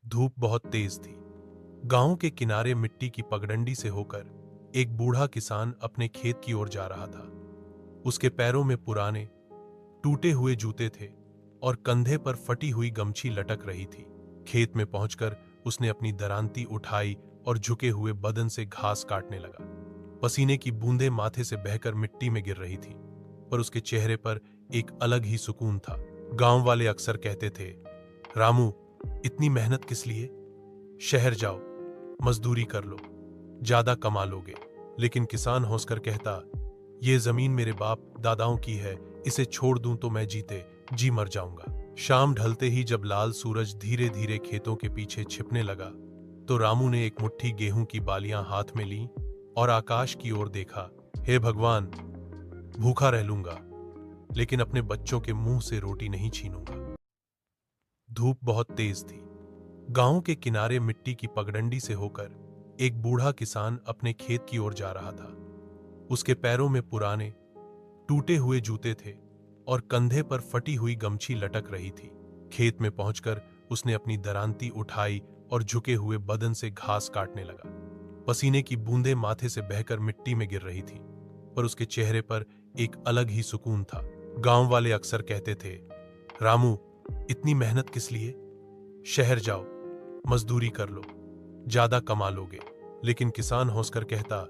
धूप बहुत तेज थी। गांव के किनारे मिट्टी की पगडंडी से होकर एक बूढ़ा किसान अपने खेत की ओर जा रहा था। उसके पैरों में पुराने टूटे हुए जूते थे और कंधे पर फटी हुई गमछी लटक रही थी। खेत में पहुंचकर उसने अपनी दरांती उठाई और झुके हुए बदन से घास काटने लगा। पसीने की बूंदें माथे से बहकर मिट्टी में गिर रही थीं, पर उसके चेहरे पर एक अलग ही सुकून था। गांव वाले अक्सर कहते थे, रामू, इतनी मेहनत किस लिए? शहर जाओ, मजदूरी कर लो, ज्यादा कमा लोगे। लेकिन किसान हंसकर कहता, ये जमीन मेरे बाप दादाओं की है, इसे छोड़ दूं तो मैं जीते जी मर जाऊंगा। शाम ढलते ही जब लाल सूरज धीरे धीरे खेतों के पीछे छिपने लगा, तो रामू ने एक मुट्ठी गेहूं की बालियां हाथ में ली और आकाश की ओर देखा। हे भगवान, भूखा रह लूंगा, लेकिन अपने बच्चों के मुंह से रोटी नहीं छीनूंगा। धूप बहुत तेज थी। गांव के किनारे मिट्टी की पगडंडी से होकर एक बूढ़ा किसान अपने खेत की ओर जा रहा था। उसके पैरों में पुराने टूटे हुए जूते थे और कंधे पर फटी हुई गमछी लटक रही थी। खेत में पहुंचकर उसने अपनी दरांती उठाई और झुके हुए बदन से घास काटने लगा। पसीने की बूंदें माथे से बहकर मिट्टी में गिर रही थीं, पर उसके चेहरे पर एक अलग ही सुकून था। गांव वाले अक्सर कहते थे, रामू, इतनी मेहनत किस लिए? शहर जाओ, मजदूरी कर लो, ज्यादा कमा लोगे। लेकिन किसान हंसकर कहता,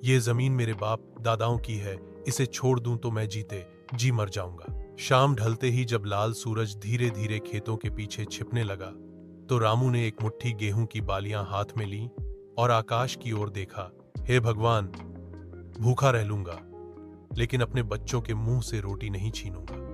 ये जमीन मेरे बाप दादाओं की है, इसे छोड़ दूं तो मैं जीते जी मर जाऊंगा। शाम ढलते ही जब लाल सूरज धीरे धीरे खेतों के पीछे छिपने लगा, तो रामू ने एक मुट्ठी गेहूं की बालियां हाथ में ली और आकाश की ओर देखा। हे भगवान, भूखा रह लूंगा, लेकिन अपने बच्चों के मुंह से रोटी नहीं छीनूंगा।